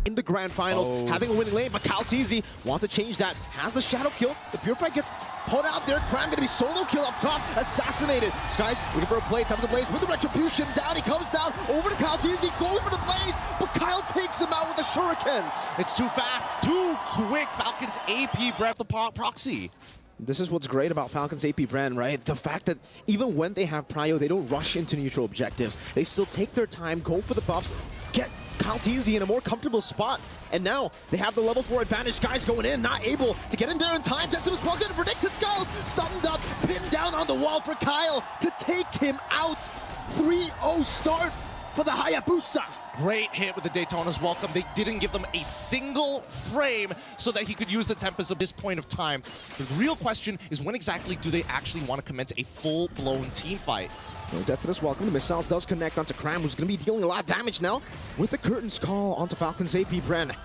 in the grand finals, having a winning lane, but captivated wants to change that. Has the shadow kill. The Purified gets pulled out there. Cram gonna be solo kill up top. Assassinated. Skies looking for a play. Time to blaze with the retribution down. He comes down over to captivated. Goes for the blaze, but Kyle takes him out with the shurikens. It's too fast, too quick. Falcons AP Breath the proxy. This is what's great about Falcons AP Brand, right? The fact that even when they have prio, they don't rush into neutral objectives. They still take their time, go for the buffs, get captivated in a more comfortable spot. And now they have the level 4 advantage. Skies going in, not able to get in there in time. Decimus well good, predicted Skiles, stunned up, pinned down on the wall for Kyle to take him out. 3-0 start for the Hayabusa. Great hit with the Daytona's welcome. They didn't give them a single frame so that he could use the Tempest at this point of time. The real question is when exactly do they actually want to commence a full-blown team fight? Decimus welcome. The missiles does connect onto Cram, who's going to be dealing a lot of damage now with the Curtains call onto Falcons AP Bren.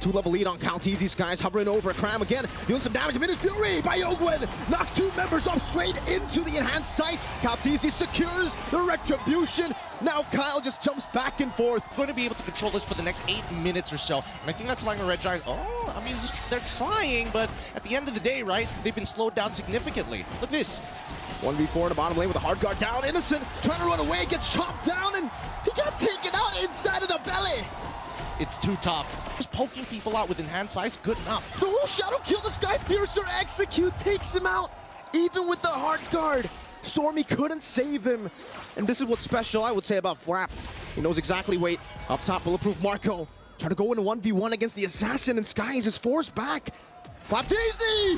2-level lead on captivated. Skies hovering over Cram again, dealing some damage. Minus Fury by Ogwen. Knock 2 members up straight into the enhanced sight. Captivated secures the retribution. Now Kyle just jumps back and forth. Going to be able to control this for the next 8 minutes or so. And I think that's Selangor Red Giant. They're trying, but at the end of the day, right, they've been slowed down significantly. Look at this. 1v4 in the bottom lane with a hard guard down. Innocent trying to run away, gets chopped down, and he got taken out inside of the belly. It's too tough. Just poking people out with enhanced size, good enough. The shadow kill, the Sky Piercer execute, takes him out. Even with the hard guard, Stormy couldn't save him. And this is what's special, I would say, about Flap. He knows exactly, wait, up top, bulletproof Marco. Trying to go into 1v1 against the Assassin, and Skies is forced back. Flap Daisy!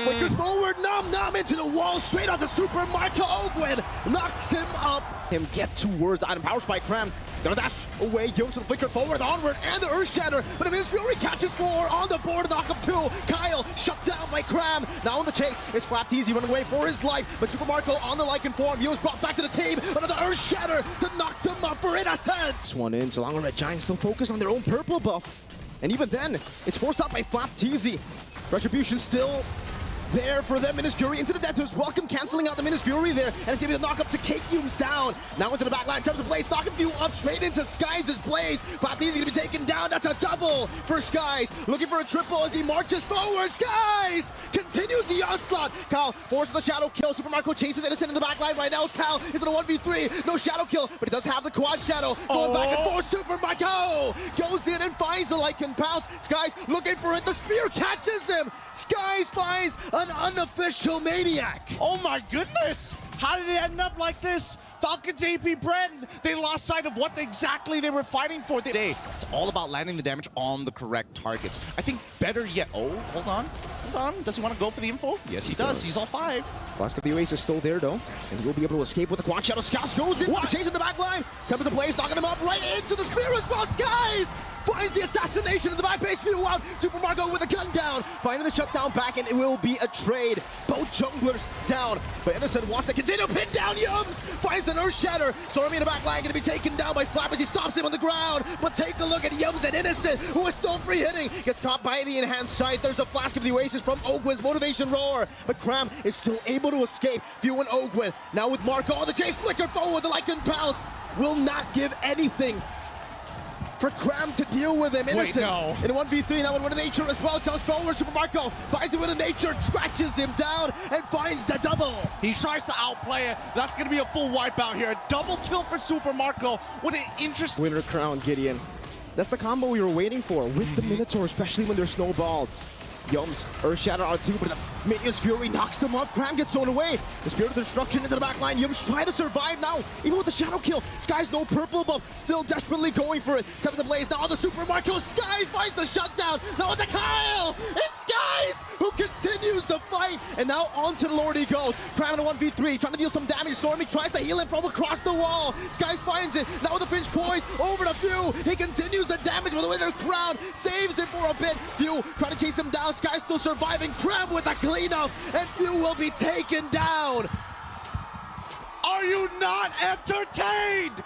Flickers forward, Nom into the wall, straight onto Super Marco Ogwen. Knocks him up. Him get towards item power spike Cram. Gonna dash away, Yomes with the flicker forward, onward, and the Earth Shatter. But Miss Fury catches 4 on the board, knock up 2. Kyle shut down by Cram. Now on the chase, it's Flap Teasy running away for his life. But Super Marco on the Lycan form. Yomes brought back to the team. Another Earth Shatter to knock them up for innocence. This one in, Selangor Red Giant still focused on their own purple buff. And even then, it's forced out by Flap Teasy. Retribution still there for them. Minus Fury into the Debtors. Welcome canceling out the Minus Fury there. And it's going to be the knock up to Cake Yumes down. Now into the back line. Attempts to Blaze. Knocking Few up straight into Skies' Blaze. Flap Easy going to be taken down. That's a double for Skies. Looking for a triple as he marches forward. Skies continues the onslaught. Kyle forces the shadow kill. Super Marco chases Innocent in the back line right now. It's Kyle. Is it a 1v3? No shadow kill, but he does have the quad shadow. Going back and forth. Super Marco goes in and finds the Lycan pounce. Skies looking for it. The spear catches him. Skies finds an unofficial maniac. Oh my goodness! How did it end up like this? Falcons AP Brand, they lost sight of what exactly they were fighting for today. It's all about landing the damage on the correct targets. I think better yet, hold on. Does he want to go for the info? Yes, he does. He's all 5. Flask of the Oasis is still there though, and he'll be able to escape with the quad shadow. Skies goes in, chasing the back line. Tempest of Blaze, knocking him up right into the spear as well. Skies finds the assassination in the back base view out. Super Marco with a gun down, finding the shutdown back, and it will be a trade. Both junglers down, but Innocent wants to continue. Pin down Yums, finds an Earth Shatter. Stormy in the back line, going to be taken down by Flap as he stops him on the ground. But take a look at Yums and Innocent, who is still free hitting. Gets caught by the enhanced sight. There's a Flask of the Oasis from Ogwen's motivation roar, but Cram is still able to escape. Few and Ogwen now with Marco on the chase. Flicker forward, the Lycan pounce will not give anything for Cram to deal with him. Innocent in a 1v3, that one with a nature as well. Tells forward, Super Marco buys it with a nature, scratches him down, and finds the double. He tries to outplay it. That's going to be a full wipeout here. A double kill for Super Marco. What an interesting winner crown, Gideon. That's the combo we were waiting for with the Minotaur, especially when they're snowballed. Yums, Earth Shatter R2, but the Minions Fury knocks them up. Cram gets thrown away. The Spirit of Destruction into the back line. Yums try to survive now, even with the shadow kill. Skies no purple buff, still desperately going for it. Tempest to Blaze now on the Super Marco. Skies finds the shutdown. Now it's a Kyle. It's Skies who continues the fight, and now onto the Lord he goes. Cram in a 1v3, trying to deal some damage. Stormy tries to heal him from across the wall. Skies finds it. Now with the Finch poise over to Few. He continues the damage with the Winter Crown. Saves him for a bit. Few trying to chase him down. Skies still surviving. Cram with a cleanup, and Few will be taken down. Are you not entertained?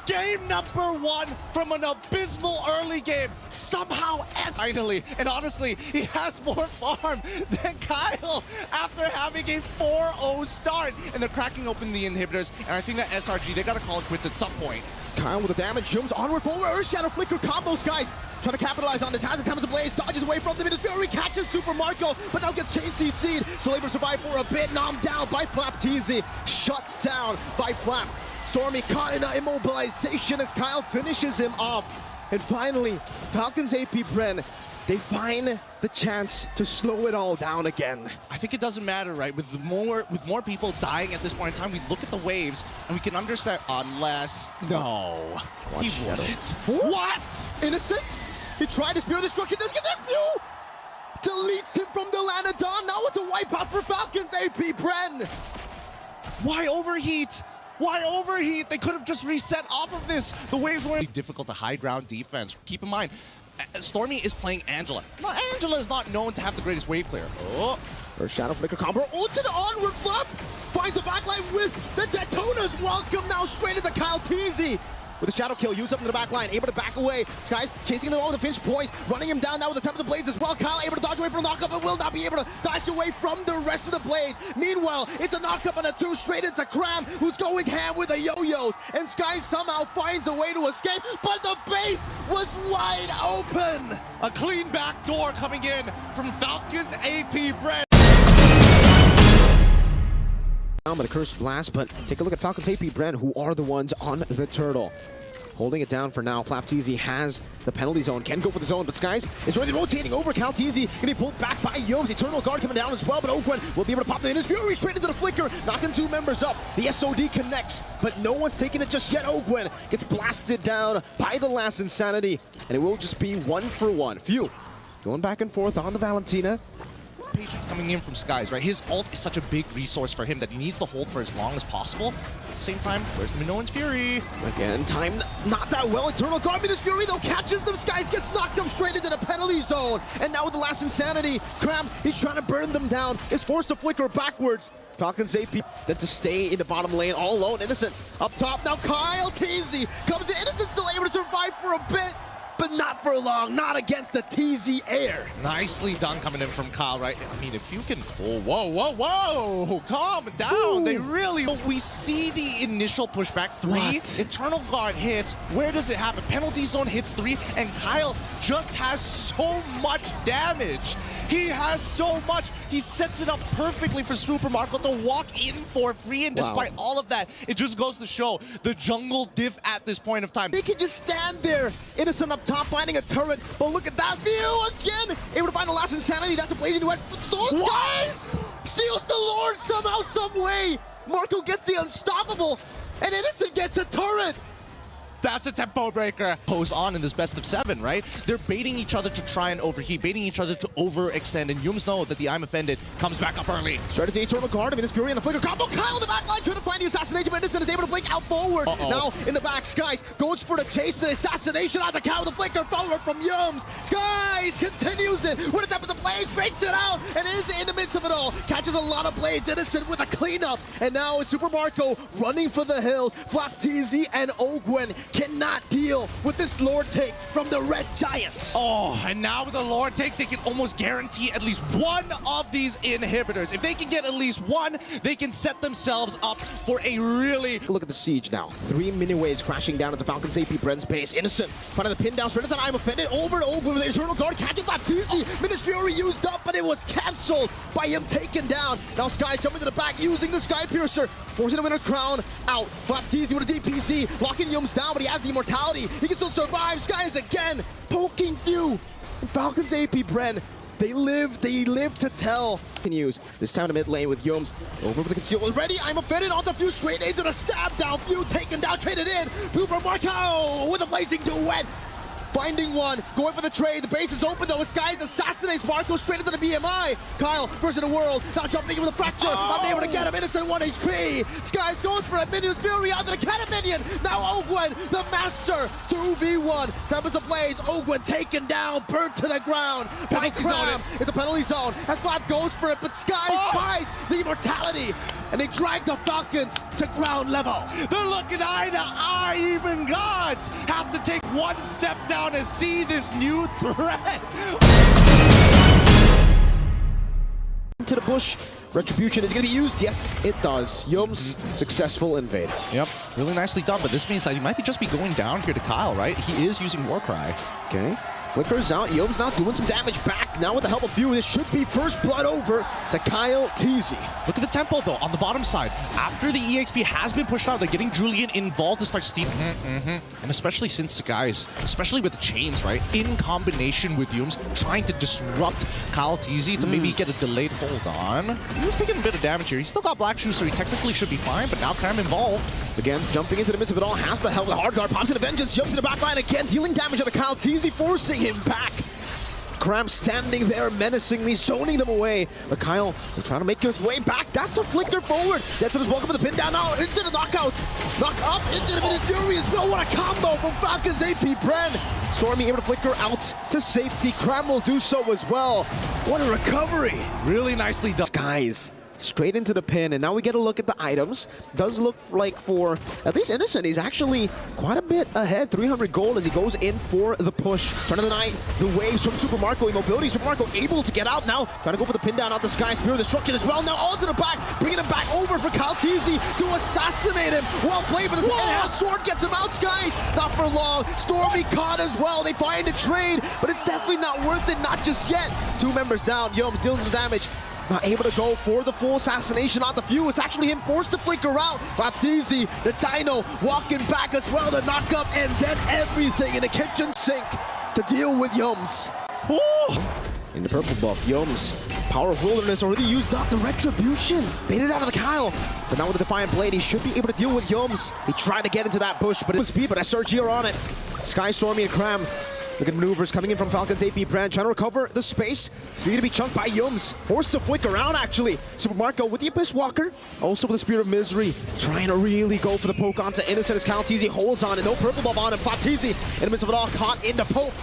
Game number 1 from an abysmal early game. Somehow, finally, and honestly, he has more farm than Kyle after having a 4-0 start. And they're cracking open the inhibitors, and I think that SRG, they gotta call it quits at some point. Kyle with the damage, zooms onward forward, Earth Shadow Flicker combos, guys. Trying to capitalize on this, has the time as a blaze, dodges away from the Midas Fury, catches Super Marco, but now gets chain CC'd. So able to survive for a bit, knocked down by Flap TZ, shut down by Flap. Stormy caught in the immobilization as Kyle finishes him off. And finally, Falcons AP Bren, they find the chance to slow it all down again. I think it doesn't matter, right? With more people dying at this point in time, we look at the waves and we can understand, unless... No, he wouldn't. What? Innocent? He tried to spear destruction, doesn't get that few! Deletes him from the Lanadon, now it's a wipeout for Falcons AP Bren! Why overheat? Why overheat? They could have just reset off of this. The waves were difficult to high ground defense. Keep in mind, Stormy is playing Angela. Now, Angela is not known to have the greatest wave clear. Oh. First Shadow Flicker combo, ulted onward Flap! Finds the backline with the Detonas. Welcome now straight into Kyle TZ. With a shadow kill, used up in the back line, able to back away. Skies chasing them all with the Finch poise, running him down now with the Tempest of Blades as well. Kyle able to dodge away from a knockup, but will not be able to dodge away from the rest of the Blades. Meanwhile, it's a knockup and a 2 straight into Cram, who's going ham with the yo-yos. And Skies somehow finds a way to escape, but the base was wide open. A clean back door coming in from Falcons AP Bren. I'm gonna curse blast, but take a look at Falcons AP Bren, who are the ones on the turtle. Holding it down for now. Flap TZ has the penalty zone, can go for the zone, but Skies is really rotating over. Cal TZ getting pulled back by Yomes. Eternal Guard coming down as well, but Ogwen will be able to pop the Midas Fury straight into the Flicker, knocking 2 members up. The SOD connects, but no one's taking it just yet. Ogwen gets blasted down by the last Insanity, and it will just be 1 for 1. Phew. Going back and forth on the Valentina. Patience coming in from Skies, right? His ult is such a big resource for him that he needs to hold for as long as possible. At the same time, where's the Minoan's Fury? Again, time not that well. Eternal Guard, Midas Fury though catches them. Skies gets knocked up straight into the penalty zone. And now with the last Insanity, Cram, he's trying to burn them down, is forced to flicker backwards. Falcons AP then to stay in the bottom lane all alone. Innocent up top. Now Kyle TZ comes in. Innocent still able to survive for a bit, but not for long, not against the TZ Air. Nicely done coming in from Kyle, right? I mean, if you can... Oh, whoa, calm down. Ooh. They really... We see the initial pushback 3. What? Eternal Guard hits. Where does it happen? Penalty zone hits 3, and Kyle just has so much damage. He has so much. He sets it up perfectly for Super Marco to walk in for free, and despite all of that, it just goes to show the jungle diff at this point of time. They can just stand there. Innocent up top, finding a turret, but look at that view again. Able to find the last Insanity. That's a blazing duet. Skies steals the Lord somehow, some way. Marco gets the unstoppable, and Innocent gets a turret. That's a tempo breaker. Pose on in this best of 7, right? They're baiting each other to try and overheat, baiting each other to overextend, and Yums know that the I'm offended comes back up early. Straight into Eternal Guard, I mean, this Fury and the Flicker combo. Kyle in the back line trying to find the assassination, but Innocent is able to blink out forward. Now in the back, Skies goes for the chase, the assassination on the Kyle with the Flicker forward from Yums. Skies continues it with a tap of the Blades, breaks it out, and is in the midst of it all. Catches a lot of Blades, Innocent with a cleanup, and now it's Super Marco running for the hills. Flap TZ and Ogwen cannot deal with this Lord take from the Red Giants. Oh, and now with the Lord take, they can almost guarantee at least one of these inhibitors. If they can get at least one, they can set themselves up for a really... Look at the siege now. 3 mini waves crashing down into Falcons AP Bren's base. Innocent finding the pin down straight into the I'm offended. Over to Ogwen with the Eternal Guard, catching Flap TZ. Midas Fury used up, but it was cancelled by him taken down. Now Sky jumping to the back using the Sky Piercer, forcing him in a crown out. Flap TZ with a DPC, locking Yums down, but he has the immortality. He can still survive. Sky is again poking few. And Falcons AP Bren, they live to tell. Continues this time to mid lane with Yums over with the conceal already. I'm offended onto Few straight into the stab down. Few taken down, traded in. Blooper Marco with a blazing duet. Finding one, going for the trade. The base is open though. Skies assassinates Marco straight into the BMI. Kyle versus the world. Now jumping in with a fracture. Unable to get him. Innocent 1 HP. Skies going for it. Minion's Fury onto the Cannon Minion. Now Ogwen, the master. 2v1. Tempest of Blades. Ogwen taken down. Burnt to the ground. Penalty zone. It's a penalty zone. As Flap goes for it, but Skies buys the immortality. And they drag the Falcons to ground level. They're looking eye to eye. Even gods have to take one step down and see this new threat. To the bush. Retribution is going to be used. Yes, it does. Yums, successful invade. Yep, really nicely done, but this means that he might just be going down here to Kyle, right? He is using Warcry. Okay. Flickers out. Yums now doing some damage back. Now with the help of few, this should be first blood over to Kyle TZ. Look at the tempo, though, on the bottom side. After the EXP has been pushed out, they're getting Julian involved to start stealing. And especially since, guys, especially with the chains, right? In combination with Yums trying to disrupt Kyle TZ to maybe get a delayed hold on. He was taking a bit of damage here. He's still got Black Shoes, so he technically should be fine, but now Cram involved. Again, jumping into the midst of it all, has the helmet. Hard guard, pops into Vengeance, jumps to the back line again, dealing damage onto Kyle TZ, forcing him back. Cram standing there menacingly, zoning them away. But Kyle will try to make his way back. That's a flicker forward. That's what is welcome to the pin down now into the knockout. Knock up into the Fury as well. What a combo from Falcons AP Bren. Stormy able to flicker out to safety. Cram will do so as well. What a recovery. Really nicely done. Guys. Straight into the pin, and now we get a look at the items. Does look like for at least Innocent, he's actually quite a bit ahead. 300 gold as he goes in for the push. Turn of the night, the waves from Super Marco. Immobility, Super Marco able to get out now. Trying to go for the pin down out the sky. Spear of Destruction as well. Now onto the back, bringing him back over for Kyle TZ to assassinate him. Well played, but the enhanced sword gets him out, guys. Not for long. Stormy caught as well. They find a trade, but it's definitely not worth it. Not just yet. 2 members down. Yums dealing some damage. Not able to go for the full assassination on the few. It's actually him forced to flicker out. Baptiste, the Dino, walking back as well. The knock up, and then everything in the kitchen sink to deal with Yums. Woo! In the purple buff, Yums, Power of Wilderness already used up the Retribution. Baited out of the Kyle. But now with the Defiant Blade, he should be able to deal with Yums. He tried to get into that bush, but it's speed, but I search here on it. Sky Stormy and Cram. Look at maneuvers coming in from Falcons AP Brand, trying to recover the space. Free to be chunked by Yums. Forced to flick around, actually. Super Marco with the Abyss Walker. Also with the Spear of Misery. Trying to really go for the poke onto Innocent as Kyle TZ holds on, and no purple buff on him. Baptiste in the midst of it all, caught in the poke.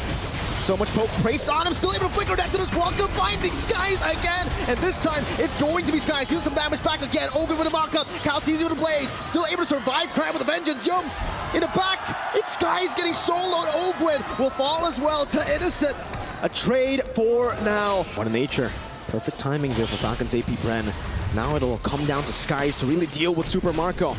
So much poke praise on him, still able to flicker next to this welcome, finding Skies again, and this time it's going to be Skies, dealing some damage back again. Ogre with a mock-up, Kyle TZ with a blaze, still able to survive. Cram with a vengeance, Yums in the back, it's Skies getting soloed. Ogwin will fall as well to Innocent. A trade for now. What a nature. Perfect timing here for Falcons AP Bren. Now it'll come down to Skies to really deal with Super Marco.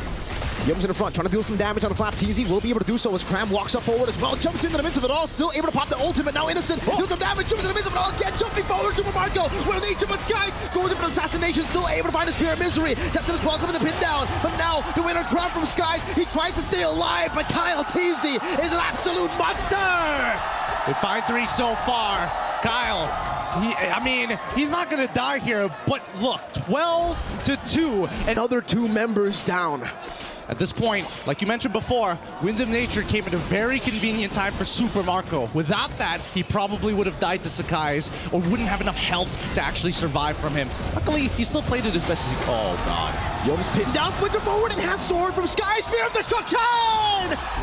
Yums in the front, trying to deal some damage on the flap. TZ will be able to do so as Cram walks up forward as well. Jumps into the midst of it all, still able to pop the ultimate. Now Innocent deals some damage, jumps in the midst of it all again, jumping forward. Super Marco, what a nature, but Skies goes in for the assassination, still able to find a Spear of Misery. That's as welcome with the pin down, but now the winner Cram from Skies. He tries to stay alive, but Kyle TZ is an absolute monster. They find 3 so far. Kyle, he's not gonna die here, but look, 12-2, and Another 2 members down. at this point, like you mentioned before, Wind of Nature came at a very convenient time for Super Marco. Without that, he probably would have died to Sakai's or wouldn't have enough health to actually survive from him. Luckily, he still played it as best as he could. Oh, God. Yums pinned down, flicker forward, and has sword from Sky. Spear of Destruction!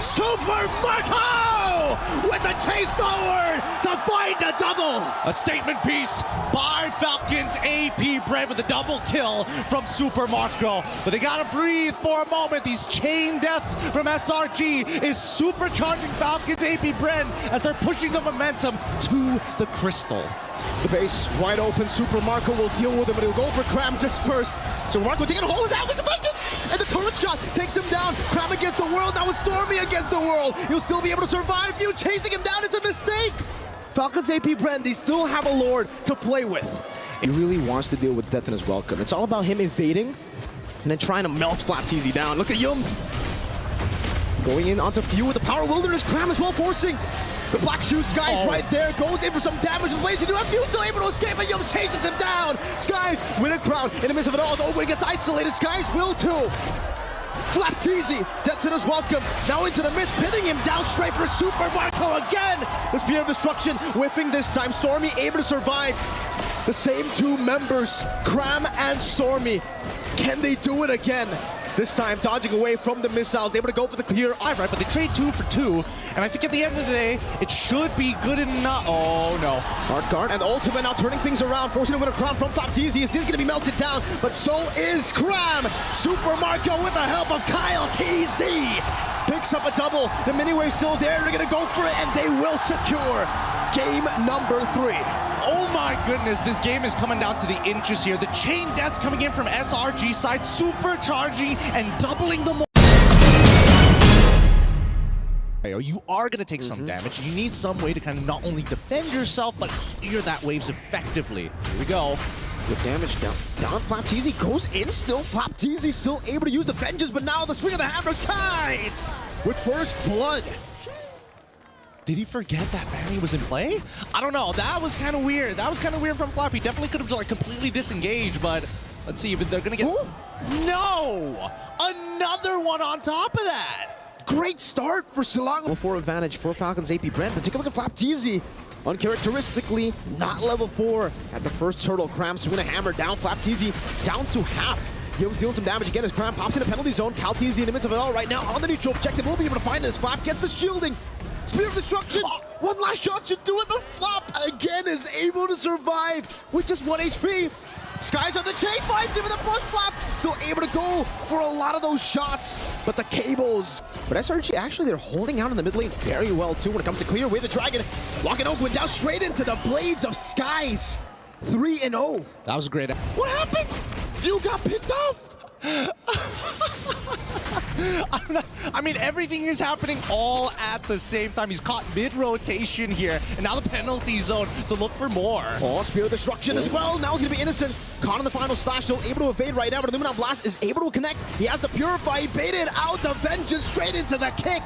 Super Marco with a chase forward to find a double. A statement piece by Falcons AP Bren with a double kill from Super Marco. But they gotta breathe for a moment. These chain deaths from SRG is supercharging Falcons AP Bren as they're pushing the momentum to the crystal. The base wide open. Super Marco will deal with him, but he'll go for Cram just first. So Marco taking a hold of that with the vengeance, and the turret shot takes him down. Cram against the world, now it's Stormy against the world. He'll still be able to survive. You chasing him down, it's a mistake. Falcons AP Bren, they still have a Lord to play with. He really wants to deal with death in his welcome. It's all about him evading and then trying to melt Flap TZ down. Look at Yums going in onto Few with the Power Wilderness. Cram as well forcing the Black Shoe. Skies right there, goes in for some damage with lazy. Few still able to escape, but Yums chases him down. Skies win a crown in the midst of it all. As Owen gets isolated, Skies will too. Flap TZ, death to his welcome. Now into the mist, pinning him down straight for Super Marco again. The Spear of Destruction whiffing this time. Stormy able to survive. The same 2 members, Cram and Stormy. Can they do it again? This time, dodging away from the missiles, able to go for the clear. Right, but they trade 2 for 2, and I think at the end of the day, it should be good enough. Oh, no. Hard guard, and the ultimate now turning things around, forcing to win a crown from Flap TZ. He's going to be melted down, but so is Cram. Super Marco with the help of Kyle TZ picks up a double. The mini wave still there. They're going to go for it, and they will secure game number 3. Oh my goodness, this game is coming down to the inches here. The chain deaths coming in from SRG side, supercharging and doubling the you are going to take some damage. You need some way to kind of not only defend yourself, but clear that waves effectively. Here we go. Good damage down. Down Flapteezy goes in still. Flapteezy still able to use the vengeance, but now the swing of the hammer skies with first blood. Did he forget that Fanny was in play? I don't know. That was kind of weird. That was kind of weird from Flap. He definitely could have like completely disengaged, but let's see if they're going to get... Ooh. No! Another one on top of that! Great start for Selangor. For advantage for Falcons AP Brent, but take a look at Flapteezy. Uncharacteristically, not level 4 at the first turtle. Cram swinging a hammer down. Flapteezy down to half. He was dealing some damage again as Cram pops in a penalty zone. Calteezy in the midst of it all right now on the neutral objective. Will be able to find this. Flap gets the shielding. Spear of Destruction. One last shot should do it, but Flap again is able to survive with just 1 HP. Skies on the chain, finds him in the first Flap. Still able to go for a lot of those shots, but the cables. But SRG, actually, they're holding out in the mid lane very well, too, when it comes to clear away the Dragon. Locking Oakwood down straight into the Blades of Skies. 3-0. That was great. What happened? You got picked off. I mean, everything is happening all at the same time. He's caught mid-rotation here, and now the penalty zone to look for more. Oh, Spear of Destruction as well. Now he's going to be innocent. Caught in the final slash, still able to evade right now, but Illuminant Blast is able to connect. He has the Purify. He baited out the Vengeance straight into the kick.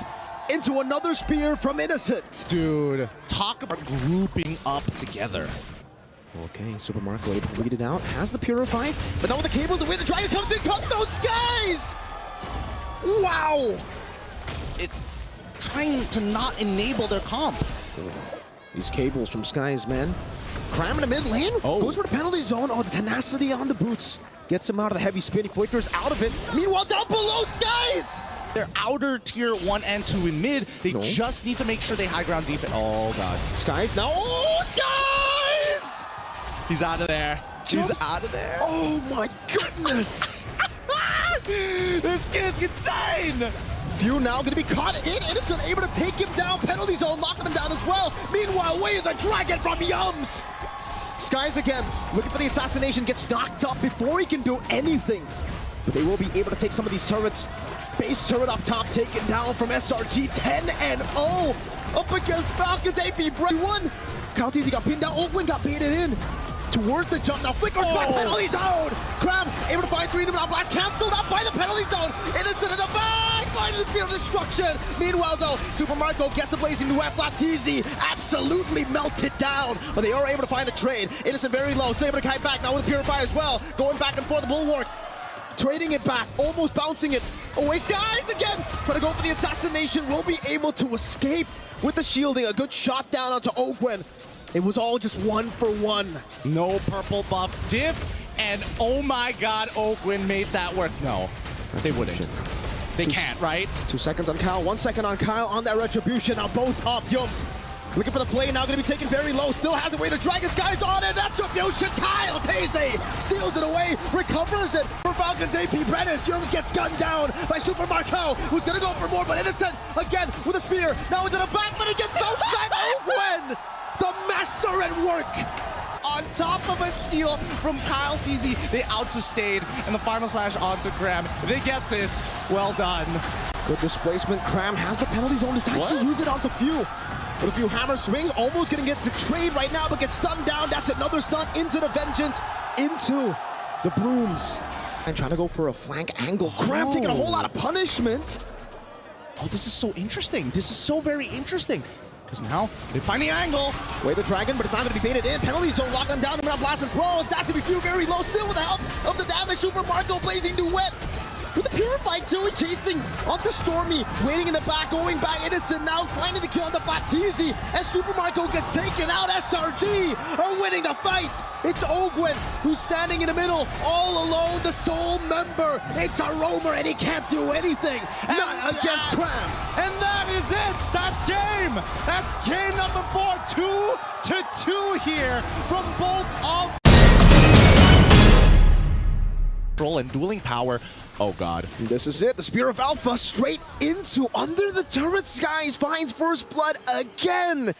Into another Spear from Innocent. Dude, talk about grouping up together. Okay, Super Marco able to read it out. Has the Purify, but now with the cables, the way the Dragon comes in, cut those Skies! Wow! It trying to not enable their comp. These cables from Skies, man. Cram in the mid lane. Goes for the penalty zone. Oh, the tenacity on the boots. Gets him out of the heavy spin. He flickers out of it. Meanwhile, down below, Skies! They're outer tier 1 and 2 in mid. They just need to make sure they high ground defense. Oh, God. Skies now. Oh, Skies! He's out of there. He's out of there. Oh, my goodness. This kid's insane! Few now going to be caught in. Innocent able to take him down. Penalty zone locking him down as well. Meanwhile, way the Dragon from Yums. Skies again, looking for the assassination, gets knocked up before he can do anything. But they will be able to take some of these turrets. Base turret up top taken down from SRG. 10-0 up against Falcons AP Brent. 1. Calteezy got pinned down. Oakwind got baited in. Towards the jump now, flickers back, penalty zone! Cram able to find 3 Illuminant Blast, cancelled out by the penalty zone! Innocent in the back, finding the Spear of Destruction! Meanwhile though, Super Marco gets the blazing duet, Flapteezy absolutely melted down! But they are able to find a trade. Innocent very low, still able to kite back now with the Purify as well. Going back and forth, the Bulwark. Trading it back, almost bouncing it away. Skies again! Trying to go for the assassination, will be able to escape with the shielding. A good shot down onto Oakwind. It was all just 1 for 1. No purple buff diff, and oh my God, Oakwind made that work. No, they wouldn't. They can't, right? 2 seconds on Kyle, 1 second on Kyle on that retribution. Now both up. Yums looking for the play, now going to be taken very low. Still has it way to Dragon Skies on it. That's retribution. Kyle Taze steals it away, recovers it for Falcons AP Brennis. Yums gets gunned down by Super Marco, who's going to go for more, but Innocent again with a spear. Now into the back, but it gets bounced back. Oakwind! The master at work! On top of a steal from Kyle Teasy, they out-sustained, and the final slash onto Cram. They get this. Well done. Good displacement. Cram has the penalty zone, decides to use it onto Few. With a few hammer swings, almost gonna get the trade right now, but gets stunned down. That's another stun into the Vengeance, into the Brooms. And trying to go for a flank angle. Cram taking a whole lot of punishment. Oh, this is so interesting. This is so very interesting. Because now they find the angle. Way the Dragon, but it's not going to be baited in. Penalty zone locking them down. The Blast as well. As that to be Few very low. Still with the help of the damage. Super Marco blazing duet. With the Purify too, chasing onto Stormy, waiting in the back, going back. Innocent now finding the kill on the Flapteezy as Super Marco gets taken out. SRG are winning the fight. It's Oakwind who's standing in the middle, all alone, the sole member. It's a roamer and he can't do anything. Not against Cram. And that is it. That's game. That's game number 4. 2-2 here from both of and dueling power. Oh God. This is it. The Spear of Alpha straight into under the turret. Skies finds first blood again.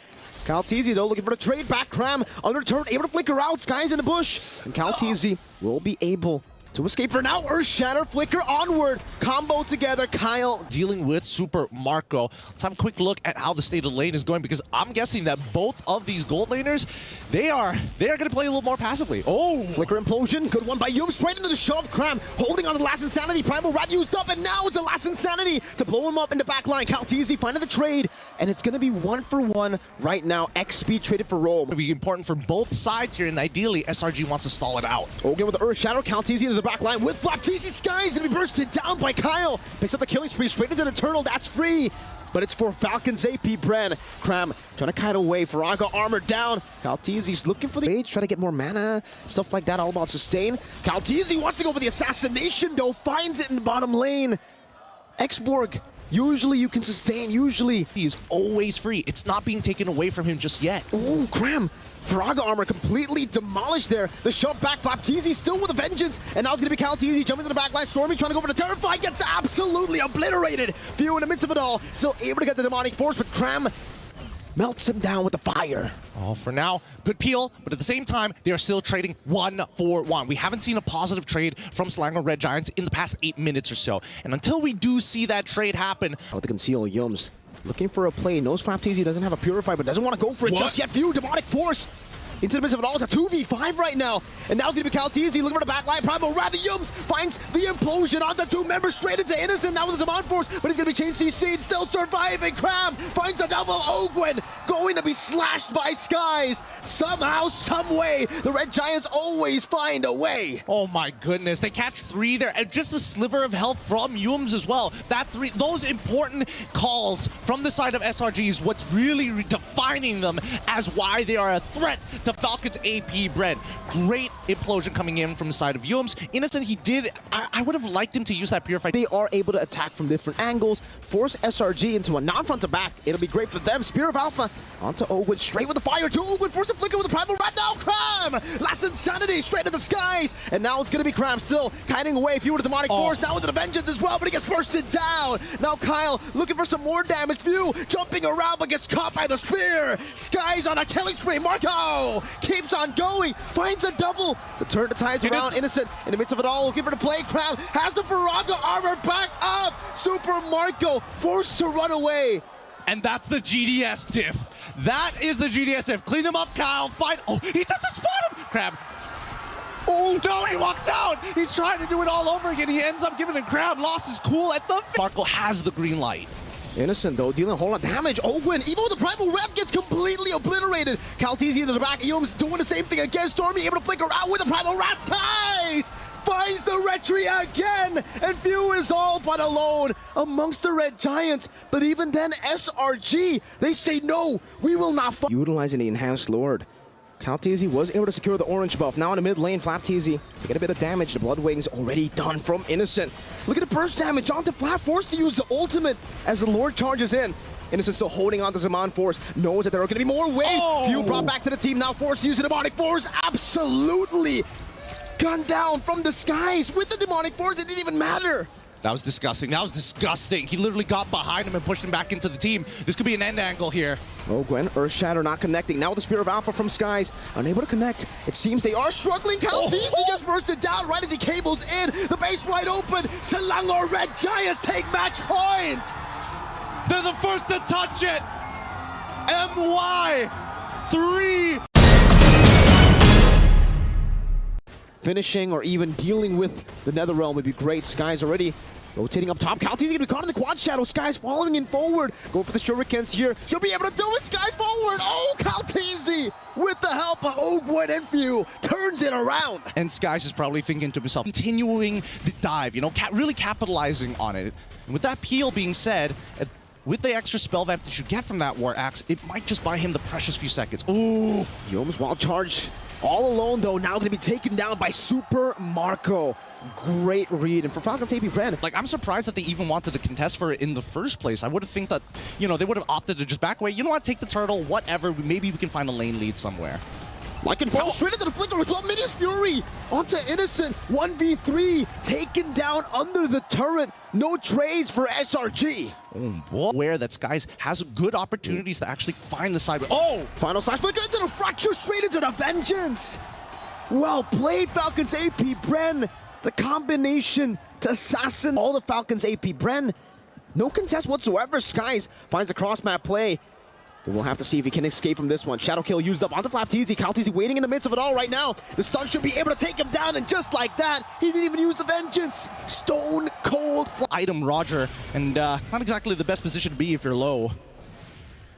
Calteezy, though, looking for the trade back. Cram under turn, able to flicker out. Sky's in the bush. And Calteezy will be able to escape for now. Earth Shatter, flicker onward. Combo together. Kyle dealing with Super Marco. Let's have a quick look at how the state of the lane is going, because I'm guessing that both of these gold laners, they are going to play a little more passively. Oh! Flicker implosion. Good one by Yum. Straight into the shove. Cram holding on to the last insanity. Primal Rat used up, and now it's the last insanity to blow him up in the back line. Calteezy finding the trade, and it's going to be 1-for-1 right now. X-Speed traded for Rome. It'll be important for both sides here, and ideally, SRG wants to stall it out. Again with the Earth Shadow. Calteezy into the back line with Flap. TC Sky's going to be bursted down by Kyle. Picks up the killing spree straight into the turtle. That's free. But it's for Falcon's AP Bren. Cram trying to kite away. Faraga armor down. Calteezy's looking for the mage, trying to get more mana. Stuff like that, all about sustain. Calteezy wants to go for the assassination, though. Finds it in the bottom lane. Xborg. Usually you can sustain, usually. He is always free. It's not being taken away from him just yet. Ooh, Cram. Faraga armor completely demolished there. The shove back, Flapteezy still with a vengeance. And now it's going to be Calteezy jumping to the back line. Stormy trying to go for the Terrify, gets absolutely obliterated. Few in the midst of it all, still able to get the demonic force, but Cram melts him down with the fire. Oh, for now, good peel, but at the same time, they are still trading 1-for-1. We haven't seen a positive trade from Selangor Red Giants in the past 8 minutes or so. And until we do see that trade happen... Oh, the conceal Yums. Looking for a play. Knows Flapteezy doesn't have a Purify, but doesn't want to go for it just yet. Few demonic force into the midst of it all. It's a 2v5 right now. And now it's going to be Calteezy looking for the back line. Primal Rather Yums finds the implosion onto two members straight into Innocent. Now with the Zaman Force, but he's going to be changed CC, still surviving. Cram finds a double. Ogwin going to be slashed by Skies. Somehow, some way, the Red Giants always find a way. Oh my goodness, they catch 3 there, and just a sliver of health from Yums as well. That 3, those important calls from the side of SRG is what's really defining them as why they are a threat to Falcon's AP Bren. Great implosion coming in from the side of Yums. Innocent, he did, I would have liked him to use that Purify. They are able to attack from different angles, force SRG into a non-front to back. It'll be great for them. Spear of Alpha onto Ogwin, straight with the fire to Ogwin, force a flicker with the Primal Rat. Now Cram! Last Insanity, straight to the skies. And now it's going to be Cram still kiting away. Few with the demonic force, now with the Vengeance as well, but he gets bursted down. Now Kyle looking for some more damage. Few jumping around, but gets caught by the spear. Skies on a killing spree. Marco keeps on going, finds a double. The turn the tides around. Innocent in the midst of it all, looking for the play. Cram has the Faraga armor back up. Super Marco forced to run away. And that's the GDS diff. That is the GDS diff. Clean him up, Kyle. Fight. Oh, he doesn't spot him. Crab. Oh, no, he walks out. He's trying to do it all over again. He ends up giving a Crab. Lost his cool at the... Marco has the green light. Innocent, though, dealing a whole lot of damage. Ogwin, even with the Primal Rep, gets completely obliterated. Calteezy into the back. Eum's doing the same thing again. Stormy able to flicker out with the Primal Rat. Skies finds the Retry again. And Few is all but alone amongst the Red Giants. But even then, SRG, they say, no, we will not fight. Utilizing the Enhanced Lord. Calteezy was able to secure the orange buff. Now in the mid lane, Flapteezy to get a bit of damage. The Blood Wings already done from Innocent. Look at the burst damage onto Flap, forced to use the ultimate as the Lord charges in. Innocent still holding on to Zaman Force, knows that there are going to be more waves. Few brought back to the team, now forced to use the Demonic Force. Absolutely gunned down from the skies with the Demonic Force. It didn't even matter. That was disgusting. That was disgusting. He literally got behind him and pushed him back into the team. This could be an end angle here. Oh, Gwen, Earth Shatter not connecting. Now with the Spear of Alpha from Skies, unable to connect. It seems they are struggling. Calteezy gets bursted down right as he cables in. The base wide open. Selangor Red Giants take match point. They're the first to touch it. MY 3. Finishing or even dealing with the Netherrealm would be great. Skies already rotating up top. Calteezy gonna be caught in the quad shadow. Skies following in forward. Going for the shurikens here. She'll be able to do it. Skies forward. Oh, Calteezy with the help of Ogwin and Few turns it around. And Skies is probably thinking to himself, continuing the dive, you know, really capitalizing on it. And with that peel being said, with the extra spell vamp that you get from that War Axe, it might just buy him the precious few seconds. Ooh. Youm's wild charge. All alone, though, now going to be taken down by Super Marco. Great read. And for Falcon's AP Bren, like, I'm surprised that they even wanted to contest for it in the first place. I would have think that, you know, they would have opted to just back away. You know what? Take the turtle, whatever. Maybe we can find a lane lead somewhere. Like and ball straight into the flicker as well. Minions Fury onto Innocent. 1v3 taken down under the turret. No trades for SRG. Oh, boy. Where that Skies has good opportunities to actually find the side. Oh! Final slash flicker into the fracture, straight into the vengeance. Well played, Falcons AP Bren. The combination to assassin all the Falcons AP Bren. No contest whatsoever. Skies finds a cross map play. But we'll have to see if he can escape from this one. Shadow kill used up onto Flapteezy. Calteezy waiting in the midst of it all right now. The stun should be able to take him down, and just like that, he didn't even use the vengeance. Stone cold. Item Roger, and not exactly the best position to be if you're low.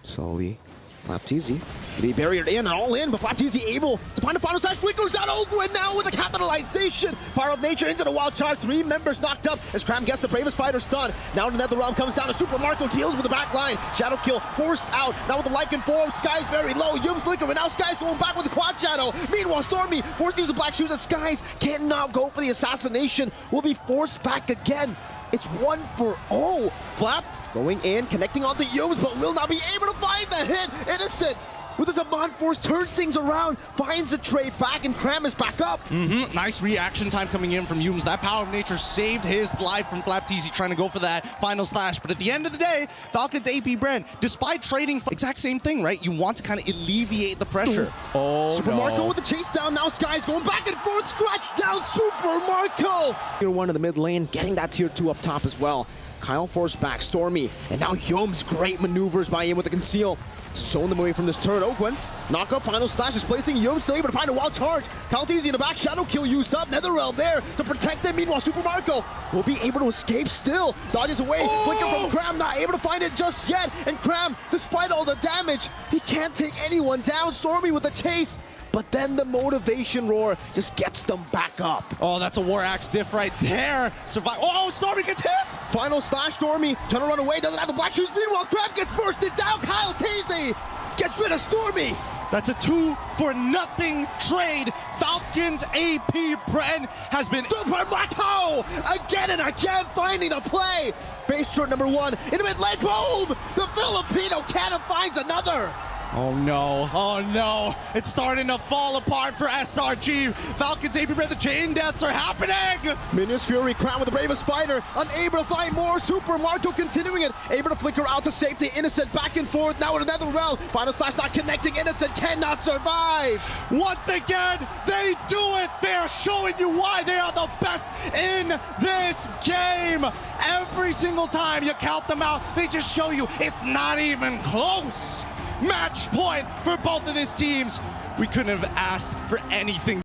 Slowly, Flapteezy be buried in and all in, but Flapteezy able to find a final slash. Goes out Ogwin now with a capitalization. Power of nature into the wild charge. 3 members knocked up as Cram gets the bravest fighter stun. Now the Nether Realm comes down to Super Marco, deals with the back line. Shadow kill forced out. Now with the Lycan form, Skies very low. Yum flicker, and now Skies going back with the quad shadow. Meanwhile, Stormy forced to use the black shoes as Skies cannot go for the assassination. Will be forced back again. It's 1-for-0. Flap going in, connecting onto Yums, but will not be able to find the hit. Innocent with his Amon Force turns things around, finds a trade back, and Cram is back up. Nice reaction time coming in from Yums. That Power of Nature saved his life from Flapteezy trying to go for that final slash. But at the end of the day, Falcons AP Bren, despite trading, exact same thing, right? You want to kind of alleviate the pressure. Oh, Super Marco with the chase down. Now Skies going back and forth, scratch down Super Marco. Tier 1 in the mid lane, getting that tier 2 up top as well. Kyle forced back, Stormy, and now Yums, great maneuvers by him with the conceal. Showing them away from this turret. Ogwen, knock up, final slash is placing Yum, still able to find a wild charge. Calteezy in the back, shadow kill used up. Netherrealm there to protect them. Meanwhile, Super Marco will be able to escape still. Dodges away, flicker from Cram, not able to find it just yet. And Cram, despite all the damage, he can't take anyone down. Stormy with the chase. But then the motivation roar just gets them back up. Oh, that's a War Axe diff right there. Survive. Oh, Stormy gets hit! Final slash, Stormy trying to run away, doesn't have the black shoes. Meanwhile, Crab gets bursted down. Kyle Teasy gets rid of Stormy. That's a 2-for-nothing trade. Falcons AP Bren has been Super Marco again and again finding the play. Base short number 1 in the mid lane. Boom! The Filipino cannon finds another. Oh no, it's starting to fall apart for SRG. Falcons AP Bren, the chain deaths are happening! Minions Fury crowned with the bravest fighter, unable to find more. Super Marco continuing it, able to flicker out to safety. Innocent back and forth, now in another round. Final slash not connecting, Innocent cannot survive. Once again, they do it! They are showing you why they are the best in this game! Every single time you count them out, they just show you it's not even close! Match point for both of these teams. We couldn't have asked for anything.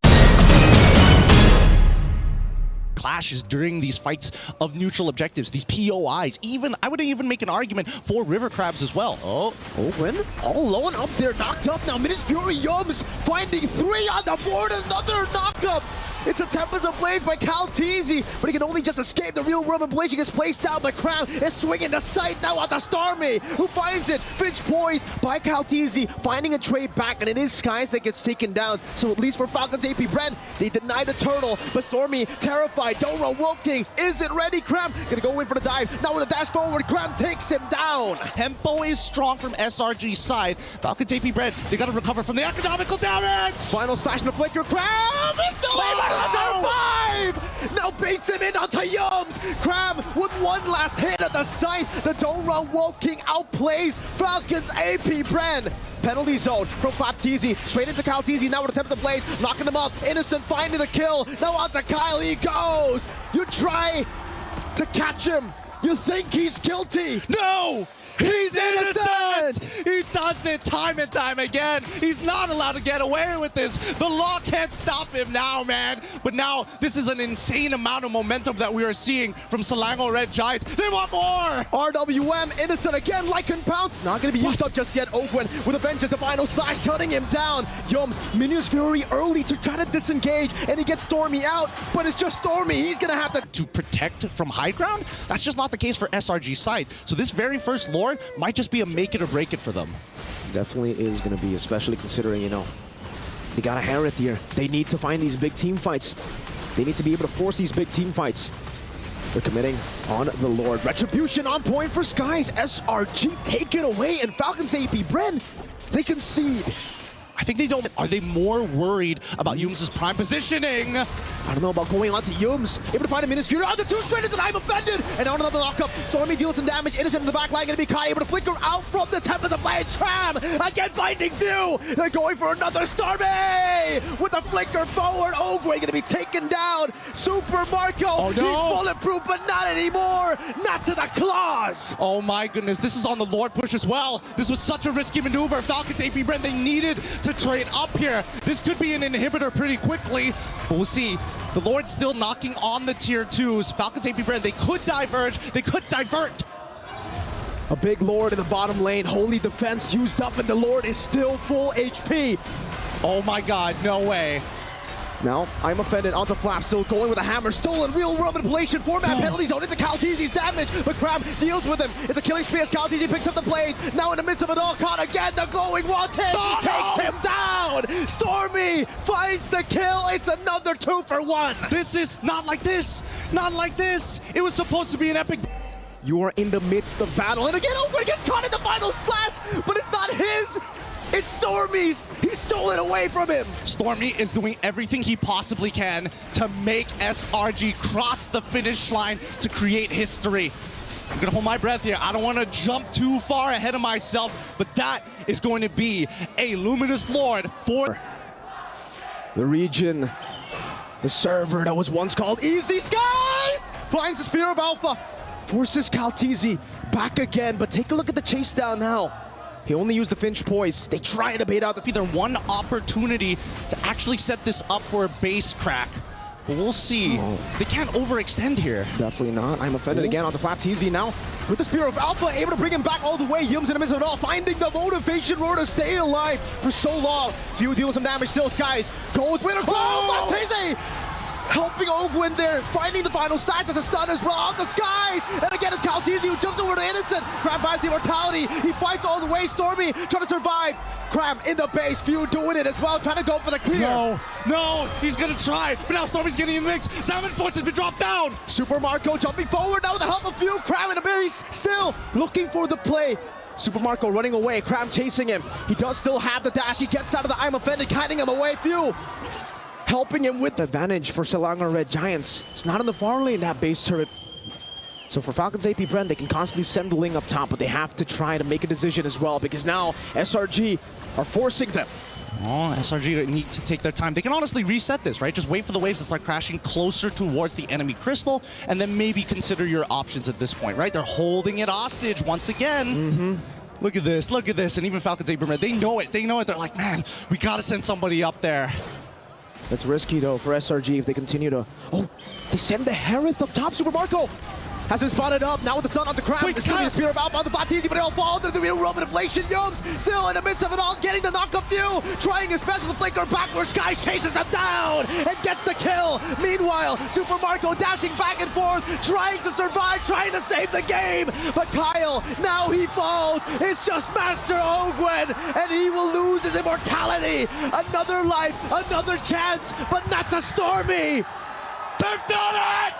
Clashes during these fights of neutral objectives, these POIs. Even, I would even make an argument for River Crabs as well. Oh, Owen, all alone up there, knocked up now. Minions Fury Yums finding 3 on the board, another knockup. It's a Tempest of Blade by Calteezy, but he can only just escape the real world inflation. Gets placed out by Crown. Is swinging the sight now on the Starmie, who finds it. Finch poised by Calteezy, finding a trade back, and it is Skies that gets taken down. So at least for Falcons AP Bren, they deny the turtle, but Stormy terrified. Don't run Wolf King. Is it ready? Cram gonna go in for the dive. Now with a dash forward, Cram takes him down. Tempo is strong from SRG's side. Falcons AP Bren, they gotta recover from the economical damage. Final slash and the flicker. Cram is still able to survive! Now baits him in onto Yums! Cram with one last hit at the site. The Don't Run Wolf King outplays Falcons AP Bren. Penalty zone from Flapteezy. Straight into Calteezy. Now with attempt to blaze. Knocking him up. Innocent finding the kill. Now onto Kyle. He goes. You try to catch him. You think he's guilty. No! He's innocent! He does it time and time again. He's not allowed to get away with this. The law can't stop him now, man. But now, this is an insane amount of momentum that we are seeing from Selangor Red Giants. They want more! RWM, innocent again, Lycan Pounce. Not going to be used up just yet. Ogwen with a vengeance, the final slash, shutting him down. Yums, Minions Fury early to try to disengage, and he gets Stormy out, but it's just Stormy. He's going to have to protect from high ground? That's just not the case for SRG's side. So this very first lore might just be a make it or break it for them. Definitely is going to be, especially considering, you know, they got a Harith here. They need to find these big team fights. They need to be able to force these big team fights. They're committing on the Lord. Retribution on point for Skies. SRG taken away, and Falcons AP Bren, they concede. I think they don't. Are they more worried about Yums' prime positioning? I don't know about going on to Yums. Able to find a Minus Fury on the two straight into I'm offended. And on another lockup, Stormy deals some damage. Innocent in the back line, gonna be Kai able to flicker out from the Tempest of Blades. Tram again finding View. They're going for another Stormy with a flicker forward. Ogwe gonna be taken down. Super Marco, oh, no. He's bulletproof, but not anymore. Not to the claws. Oh my goodness, this is on the Lord push as well. This was such a risky maneuver. Falcons AP Brent, they needed to trade up here. This could be an inhibitor pretty quickly, but we'll see. The Lord's still knocking on the tier 2s. Falcons AP Brent, they could diverge, they could divert. A big Lord in the bottom lane. Holy defense used up, and the Lord is still full HP. Oh my god, no way. Now, I'm offended onto Flap, still going with a hammer, stolen real-world manipulation, format penalty zone into Calteezy's damage, but Cram deals with him. It's a killing spree as Calteezy picks up the blades. Now in the midst of it all, caught again, the glowing wanted takes him down. Stormy finds the kill. It's another 2 for 1. This is not like this, not like this. It was supposed to be an epic. You are in the midst of battle, and again, Ogre gets caught in the final slash, but it's not his. It's Stormy's! He stole it away from him! Stormy is doing everything he possibly can to make SRG cross the finish line to create history. I'm gonna hold my breath here. I don't want to jump too far ahead of myself, but that is going to be a Luminous Lord for the region. The server that was once called Easy Skies finds the Spear of Alpha, forces Calteezy back again, but take a look at the chase down now. He only used the Finch Poise. They try to bait out the... Either one opportunity to actually set this up for a base crack. But we'll see. Oh. They can't overextend here. Definitely not. I'm offended again onto Flapteezy now. With the Spear of Alpha, able to bring him back all the way. Yums in the midst of it all, finding the motivation roar to stay alive for so long. Few deals some damage still. Skies goes with a claw. Flapteezy helping Ogwin there, finding the final stats as a stun as well on the Skies. And again, it's Calteezy who jumps over to Innocent. Cram buys the immortality. He fights all the way. Stormy trying to survive. Cram in the base. Few doing it as well, trying to go for the clear. No, he's gonna try. But now Stormy's getting in the mix. Salmon Force has been dropped down. Super Marco jumping forward now with the help of Few. Cram in the base, still looking for the play. Super Marco running away. Cram chasing him. He does still have the dash. He gets out of the I'm offended, kiting him away. Few helping him with the advantage for Selangor Red Giants. It's not in the far lane, that base turret. So for Falcons AP Brent, they can constantly send the Ling up top, but they have to try to make a decision as well, because now SRG are forcing them. Oh, SRG need to take their time. They can honestly reset this, right? Just wait for the waves to start crashing closer towards the enemy crystal, and then maybe consider your options at this point, right? They're holding it hostage once again. Look at this, and even Falcons AP Brent, they know it. They're like, man, we gotta send somebody up there. That's risky though for SRG if they continue to... Oh, they send the Hereth up top. Super Marco has been spotted up. Now with the sun on the Crown. It's going to be the Spear of Alpha on the Flapteezy, but it all falls into the real world manipulation. Yums still in the midst of it all, getting the knock-up View, trying his best with the flicker backwards. Sky chases him down and gets the kill. Meanwhile, Super Marco dashing back and forth, trying to survive, trying to save the game. But Kyle, now he falls. It's just Master Ogwen, and he will lose his immortality. Another life, another chance, but not to Stormy. They've done it!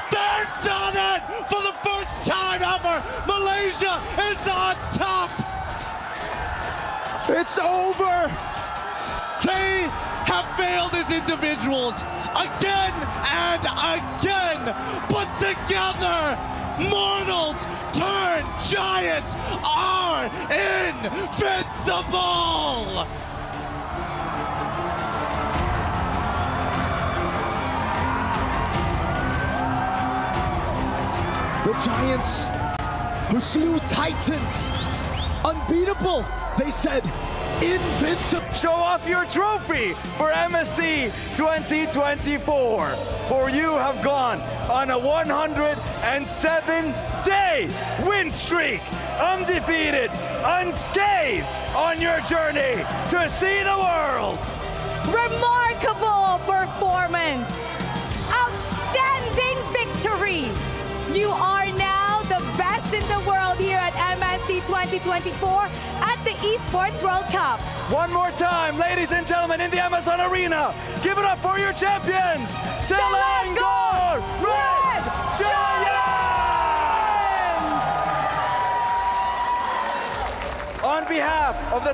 They've done it! For the first time ever, Malaysia is on top! It's over! They have failed as individuals again and again, but together, mortals turned giants are invincible! The Giants, who slew Titans, unbeatable, they said, invincible. Show off your trophy for MSC 2024, for you have gone on a 107-day win streak, undefeated, unscathed on your journey to see the world. Remarkable performance, outstanding victory. You are now the best in the world here at MSC 2024 at the Esports World Cup. One more time, ladies and gentlemen, in the Amazon Arena, give it up for your champions, Selangor Red Giant! On behalf of the